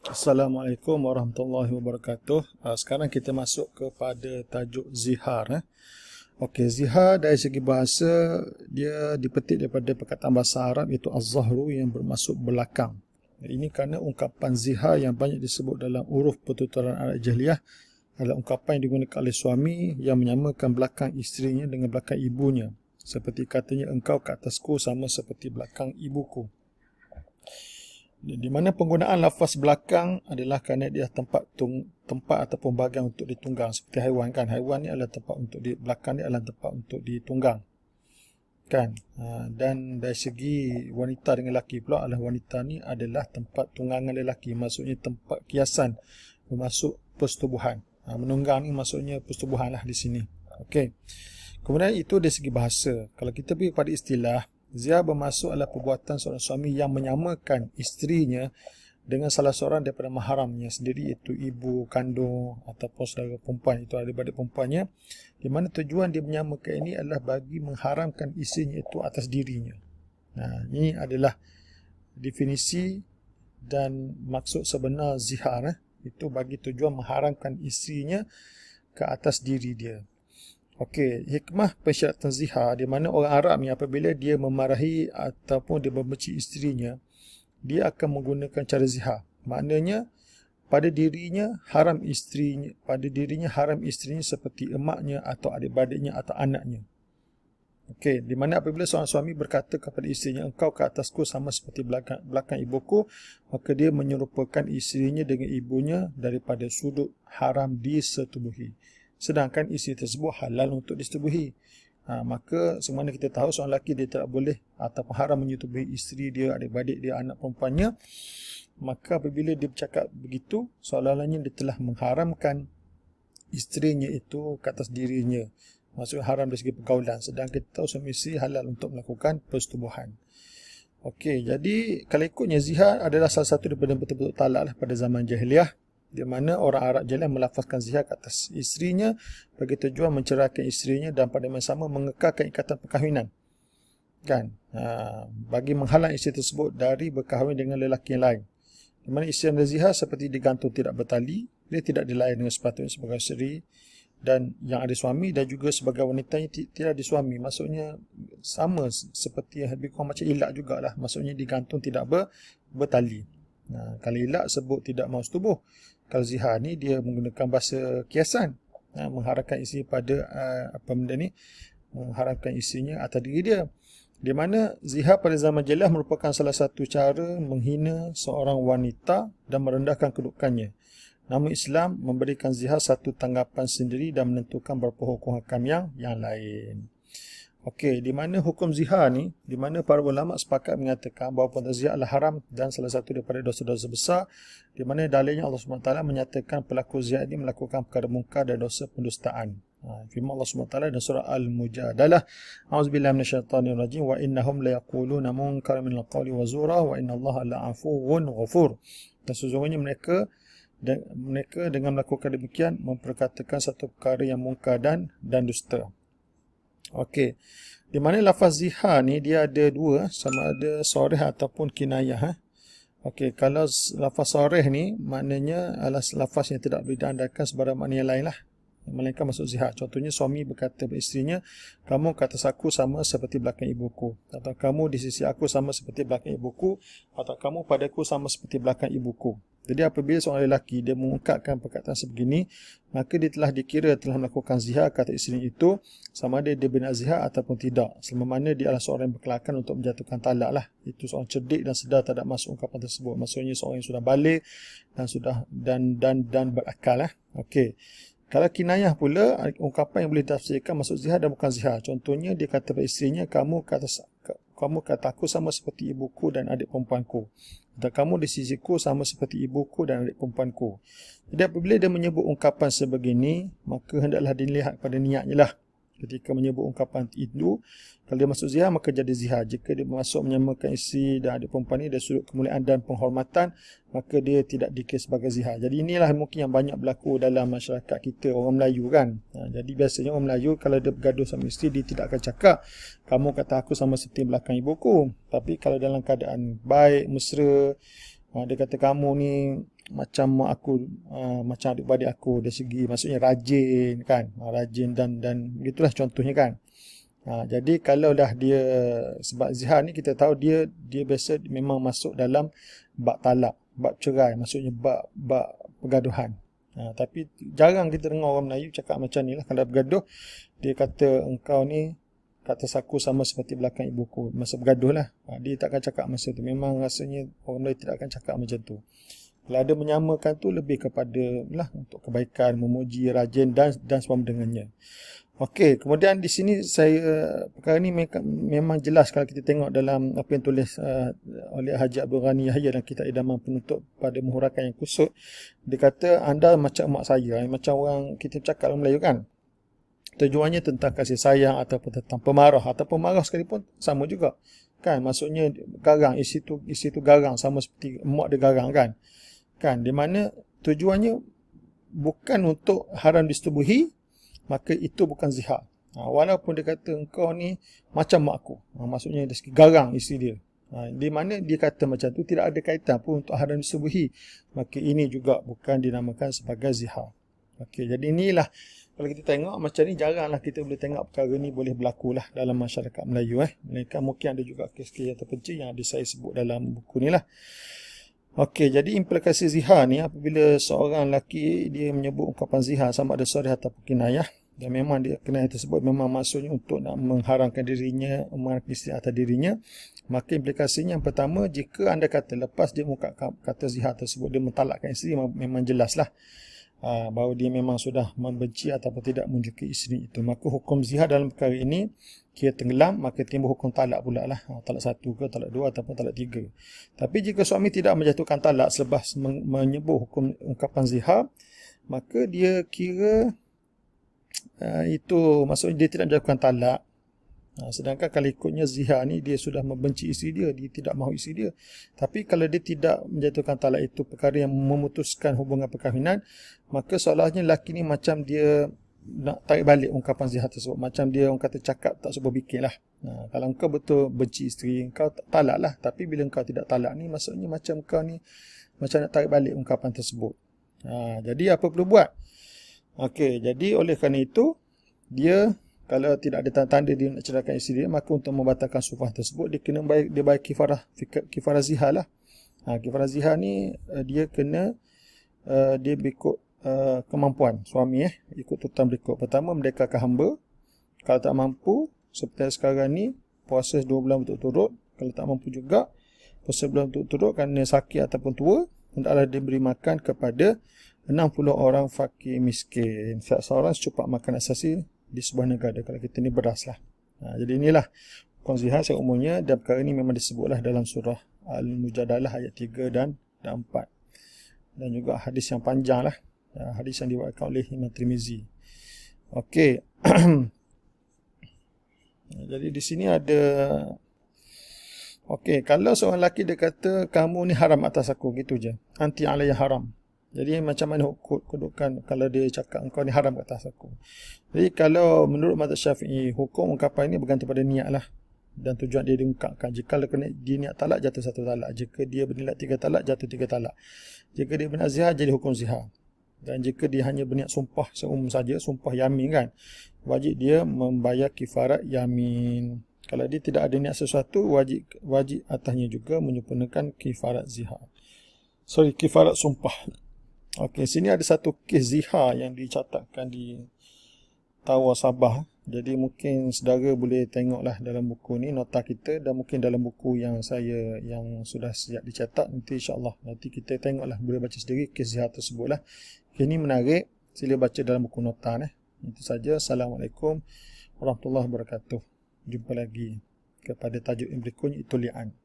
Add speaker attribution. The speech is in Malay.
Speaker 1: Assalamualaikum warahmatullahi wabarakatuh. Sekarang kita masuk kepada tajuk zihar. Okey, zihar dari segi bahasa dia dipetik daripada perkataan bahasa Arab iaitu az-zahru yang bermaksud belakang. Ini kerana ungkapan zihar yang banyak disebut dalam uruf pertuturan Arab Jahiliyah adalah ungkapan yang digunakan oleh suami yang menyamakan belakang isterinya dengan belakang ibunya. Seperti katanya, engkau ke atasku sama seperti belakang ibuku. Di mana penggunaan lafaz belakang adalah kerana dia tempat ataupun bahagian untuk ditunggang, seperti haiwan kan. Haiwan ni adalah tempat untuk belakang ni adalah tempat untuk ditunggang kan. Dan dari segi wanita dengan lelaki pula adalah wanita ni adalah tempat tunggangan lelaki, maksudnya tempat kiasan bermaksud persetubuhan. Menunggang ni maksudnya persetubuhan lah di sini. Okey. Kemudian itu dari segi bahasa. Kalau kita pergi kepada istilah, zihar bermaksud adalah perbuatan seorang suami yang menyamakan isterinya dengan salah seorang daripada mahramnya sendiri, iaitu ibu kandung ataupun saudara perempuan, itu adik-beradik perempuannya, di mana tujuan dia menyamakan ini adalah bagi mengharamkan isterinya itu atas dirinya. Ini adalah definisi dan maksud sebenar zihar. Itu bagi tujuan mengharamkan isterinya ke atas diri dia. Okey, hikmah pensyaratan zihar di mana orang Arab ni apabila dia memarahi ataupun dia membenci isterinya, dia akan menggunakan cara zihar. Maknanya pada dirinya haram isterinya seperti emaknya atau adik-beradiknya atau anaknya. Okey, di mana apabila seorang suami berkata kepada isterinya, engkau ke atasku sama seperti belakang ibuku, maka dia menyerupakan isterinya dengan ibunya daripada sudut haram disetubuhi. Sedangkan isteri tersebut halal untuk disetubuhi. Maka semana kita tahu seorang lelaki dia tidak boleh ataupun haram menyetubuhi isteri dia, adik-beradik dia, anak perempuannya, maka apabila dia bercakap begitu, seolah-olahnya dia telah mengharamkan isterinya itu ke atas dirinya. Maksudnya haram dari segi pergaulan. Sedangkan kita tahu suami isteri halal untuk melakukan persetubuhan. Okey, jadi kalau ikutnya zihar adalah salah satu daripada betul-betul talak lah pada zaman jahiliyah, di mana orang Arab Jahiliyah melafazkan zihar ke atas isterinya bagi tujuan menceraikan isterinya dan pada masa sama mengekalkan ikatan perkahwinan kan, bagi menghalang isteri tersebut dari berkahwin dengan lelaki yang lain. Di mana isteri yang berzihar seperti digantung tidak bertali, dia tidak dilayan dengan sepatutnya sebagai isteri dan yang ada suami, dan juga sebagai wanita yang tidak ada suami, maksudnya sama seperti lebih kurang macam ilak jugalah, maksudnya digantung tidak bertali. Kalau ilak sebut tidak mahu setubuh. Kalau zihar ni dia menggunakan bahasa kiasan, mengharapkan isteri pada mengharapkan isterinya atas diri dia. Di mana zihar pada zaman jahiliyah merupakan salah satu cara menghina seorang wanita dan merendahkan kedudukannya. Namun Islam memberikan zihar satu tanggapan sendiri dan menentukan beberapa hukum hakam yang lain. Okey, di mana hukum zihar ni, di mana para ulama sepakat mengatakan bahawa perbuatan zihar adalah haram dan salah satu daripada dosa-dosa besar, di mana dalilnya Allah SWT menyatakan pelaku zihar ini melakukan perkara mungkar dan dosa pendustaan. Firman Allah SWT dalam surah Al-Mujadalah, A'udzubillahi minasyaitanirrajim, wa innahum layaquluna munkaran minal qawli wa zura wa innallaha la'afuwun ghafur. Dan sesungguhnya mereka dengan melakukan demikian memperkatakan satu perkara yang mungkar dan dusta. Okey, di mana lafaz zihar ni dia ada dua, sama ada sorih ataupun kinayah. Okey, kalau lafaz sorih ni maknanya adalah lafaz yang tidak boleh diandalkan sebarang makna yang lain lah, melainkan masuk zihar. Contohnya suami berkata kepada isterinya, kamu ke atas aku sama seperti belakang ibuku, atau kamu di sisi aku sama seperti belakang ibuku, atau kamu padaku sama seperti belakang ibuku. Jadi apabila seorang lelaki dia mengungkapkan perkataan sebegini, maka dia telah dikira telah melakukan zihar kata isteri itu, sama ada dia benar zihar ataupun tidak, selama mana dia adalah seorang yang berkelakuan untuk menjatuhkan talak lah. Itu seorang cerdik dan sedar tak ada masuk ungkapan tersebut. Maksudnya seorang yang sudah balik dan sudah dan berakal lah. Okey. Kalau kinayah pula, ungkapan yang boleh ditafsirkan masuk zihar dan bukan zihar. Contohnya dia kata pada isterinya, kamu kata aku sama seperti ibuku dan adik perempuanku, dan kamu di sisiku sama seperti ibuku dan adik perempuanku. Jadi apabila dia menyebut ungkapan sebegini, maka hendaklah dilihat pada niatnya lah. Ketika menyebut ungkapan itu, kalau dia masuk zihar maka jadi zihar. Jika dia masuk menyamakan isteri dan adik perempuan ini dari sudut kemuliaan dan penghormatan, maka dia tidak dikira sebagai zihar. Jadi inilah mungkin yang banyak berlaku dalam masyarakat kita, orang Melayu kan. Jadi biasanya orang Melayu kalau dia bergaduh sama isteri, dia tidak akan cakap, kamu kata aku sama seperti belakang ibuku. Tapi kalau dalam keadaan baik, mesra, dia kata kamu ni macam mak aku, macam adik-beradik aku dari segi maksudnya rajin kan, rajin dan begitulah contohnya kan. Jadi kalau dah dia, sebab zihar ni kita tahu dia biasa memang masuk dalam bab talak, bab cerai, maksudnya bab pergaduhan. Tapi jarang kita dengar orang Melayu cakap macam ni lah. Kalau bergaduh, dia kata engkau ni kata saku sama seperti belakang ibuku, masa bergaduh lah. Dia takkan cakap masa tu. Memang rasanya orang Melayu tidak akan cakap macam tu. Kalau ada menyamakan tu lebih kepada lah untuk kebaikan, memuji, rajin dan sebagainya dengannya. Okey, kemudian di sini perkara ni memang jelas kalau kita tengok dalam apa yang tulis oleh Haji Abdul Ghani Yahya dalam kitab Idaman Penuntut pada Menghuraikan yang Kusut. Dia kata anda macam mak saya, macam orang kita cakap dalam Melayu kan. Tujuannya tentang kasih sayang ataupun tentang pemarah, atau pemarah sekalipun sama juga. Kan, maksudnya garang, isi tu garang sama seperti mak dia garang kan. Kan, di mana tujuannya bukan untuk haram disetubuhi, maka itu bukan zihar. Walaupun dia kata engkau ni macam mak aku, maksudnya dari segi garang isi dia. Di mana dia kata macam tu tidak ada kaitan pun untuk haram disetubuhi, maka ini juga bukan dinamakan sebagai zihar. Okey, jadi inilah kalau kita tengok macam ni, jaranglah kita boleh tengok perkara ni boleh berlaku lah dalam masyarakat Melayu. Mereka mungkin ada juga kes-kes yang terpencil yang ada saya sebut dalam buku ni lah. Okey, jadi implikasi zihar ni apabila seorang lelaki dia menyebut ungkapan zihar sama ada sarih ataupun kinayah, dan memang dia kinayah tersebut memang maksudnya untuk nak mengharamkan dirinya, mengharamkan isteri atas dirinya, maka implikasinya yang pertama, jika anda kata lepas dia mengungkapkan kata zihar tersebut dia mentalakkan isteri, memang jelaslah bahawa dia memang sudah membenci ataupun tidak menjuki isteri itu, maka hukum zihar dalam perkara ini kira tenggelam, maka timbul hukum talak pula lah. Talak 1 ke talak 2 ataupun talak 3. Tapi jika suami tidak menjatuhkan talak selepas menyebut hukum ungkapan zihar, maka dia kira itu maksudnya dia tidak menjatuhkan talak. Sedangkan kalau ikutnya zihar ni dia sudah membenci isteri dia tidak mahu isteri dia. Tapi kalau dia tidak menjatuhkan talak, itu perkara yang memutuskan hubungan perkahwinan, maka seolah-olahnya lelaki ni macam dia nak tarik balik ungkapan zihar tersebut, macam dia orang kata cakap tak sebab bikin lah. Kalau engkau betul benci isteri, engkau talak lah. Tapi bila engkau tidak talak ni, maksudnya macam engkau ni macam nak tarik balik ungkapan tersebut. Jadi apa perlu buat? Okey, jadi oleh kerana itu dia kalau tidak ada tanda-tanda dia nak ceraikan isteri dia, maka untuk membatalkan sufah tersebut dia kena bayar kifarah zihar lah. Kifarah zihar ni dia kena dia berikut kemampuan suami, ikut tuntutan berikut. Pertama, merdekakan hamba. Kalau tak mampu seperti sekarang ni, puasa 2 bulan berturut-turut. Kalau tak mampu juga puasa bulan berturut-turut kerana sakit ataupun tua, hendaklah diberi makan kepada 60 orang fakir miskin, seorang secupak makan asasi di sebuah negara. Kalau kita ni beras lah. Jadi inilah hukum zihar secara umumnya, dan perkara ini memang disebutlah dalam surah Al-Mujadalah ayat 3 dan 4. Dan juga hadis yang panjang lah. Hadis yang diriwayatkan oleh Imam Tirmizi. Okey. Jadi di sini ada, okey, kalau seorang lelaki dia kata kamu ni haram atas aku, gitu je. Anti alayya haram. Jadi macam mana kedudukan kalau dia cakap engkau ni haram atas aku? Jadi kalau menurut mazhab Syafi'i, hukum ungkapan ini bergantung pada niat lah dan tujuan dia diungkapkan. Jika dia niat talak, jatuh 1 talak. Jika dia berniat 3 talak, jatuh 3 talak. Jika dia berniat zihar, jadi hukum zihar. Dan jika dia hanya berniat sumpah seumum saja, sumpah yamin kan, wajib dia membayar kifarat yamin. Kalau dia tidak ada niat sesuatu, wajib atasnya juga menyempurnakan kifarat zihar. Kifarat sumpah. Okey, sini ada satu kes zihar yang dicatatkan di Tawar Sabah. Jadi mungkin saudara boleh tengoklah dalam buku ni nota kita, dan mungkin dalam buku yang sudah siap dicetak nanti insya-Allah. Nanti kita tengoklah, boleh baca sendiri kes zihar tersebutlah. Ini menarik, sila baca dalam buku nota ni. Itu saja. Assalamualaikum warahmatullahi wabarakatuh. Jumpa lagi kepada tajuk yang berikutnya, itu li'an.